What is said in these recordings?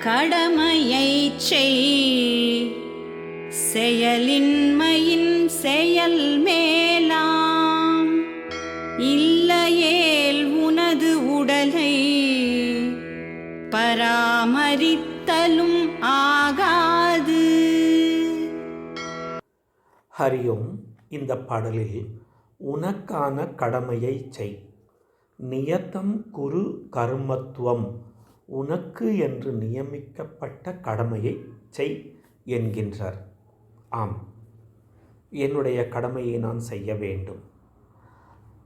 கடமையைச் செய், செயலின்மையின் செயல் மேலாம். இல்லையேல் உனது உடலை பராமரித்தலும் ஆகாது. ஹரியோம். இந்த பாடலில் உனக்கான கடமையை செய், நியதம் குரு கர்மத்துவம், உனக்கு என்று நியமிக்கப்பட்ட கடமையை செய் என்கின்றார். ஆம், என்னுடைய கடமையை நான் செய்ய வேண்டும்.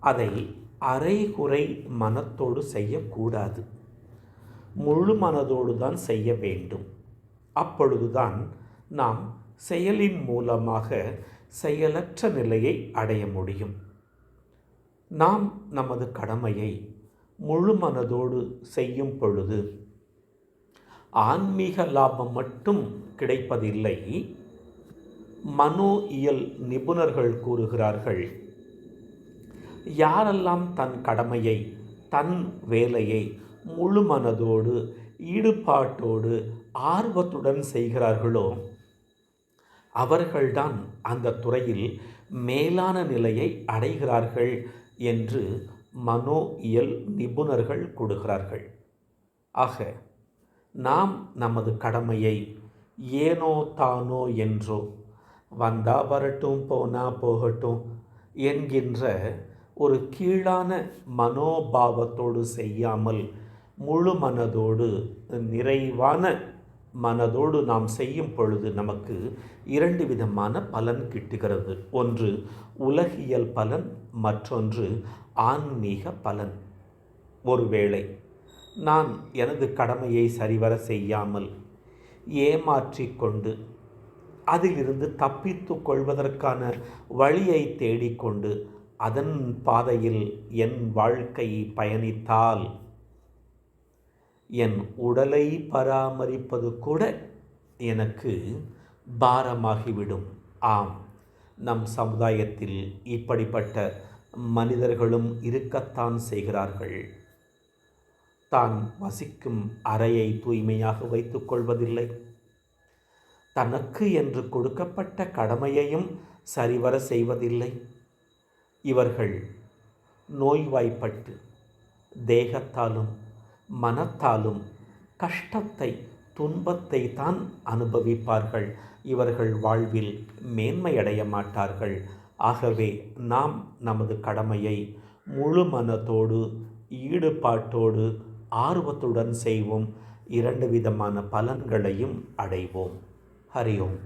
அதை அரைகுறை மனத்தோடு செய்யக்கூடாது, முழு மனதோடு தான் செய்ய வேண்டும். அப்பொழுதுதான் நாம் செயலின் மூலமாக செயலற்ற நிலையை அடைய முடியும். நாம் நமது கடமையை முழு மனதோடு செய்யும் பொழுது ஆன்மீக லாபம் மட்டும் கிடைப்பதில்லை. மனோ இயல் நிபுணர்கள் கூறுகிறார்கள், யாரெல்லாம் தன் கடமையை, தன் வேலையை முழு மனதோடு ஈடுபாட்டோடு ஆர்வத்துடன் செய்கிறார்களோ அவர்கள்தான் அந்த துறையில் மேலான நிலையை அடைகிறார்கள் என்று மனோ இயல் நிபுணர்கள் கூறுகிறார்கள். ஆக நாம் நமது கடமையை ஏனோ தானோ என்றோ, வந்தா வரட்டும் போனா போகட்டும் என்கின்ற ஒரு கீழான மனோபாவத்தோடு செய்யாமல் முழு மனதோடு நிறைவான மனதோடு நாம் செய்யும் பொழுது நமக்கு 2 விதமான பலன் கிட்டுகிறது. ஒன்று உலகியல் பலன், மற்றொன்று ஆன்மீக பலன். ஒருவேளை நான் எனது கடமையை சரிவர செய்யாமல் ஏமாற்றிக்கொண்டு அதிலிருந்து தப்பித்து கொள்வதற்கான வழியை தேடிக்கொண்டு அதன் பாதையில் என் வாழ்க்கை பயணித்தால் என் உடலை பராமரிப்பது கூட எனக்கு பாரமாகிவிடும். ஆம், நம் சமுதாயத்தில் இப்படிப்பட்ட மனிதர்களும் இருக்கத்தான் செய்கிறார்கள். தான் வசிக்கும் அறையை தூய்மையாக வைத்துக் கொள்வதில்லை, தனக்கு என்று கொடுக்கப்பட்ட கடமையையும் சரிவர செய்வதில்லை. இவர்கள் நோய்வாய்ப்பட்டு தேகத்தாலும் மனத்தாலும் கஷ்டத்தை, துன்பத்தை தான் அனுபவிப்பார்கள். இவர்கள் வாழ்வில் மேன்மையடைய மாட்டார்கள். ஆகவே நாம் நமது கடமையை முழு மனத்தோடு ஈடுபாட்டோடு ஆர்வத்துடன் செய்வோம். 2 விதமான பலன்களையும் அடைவோம். ஹரியோம்.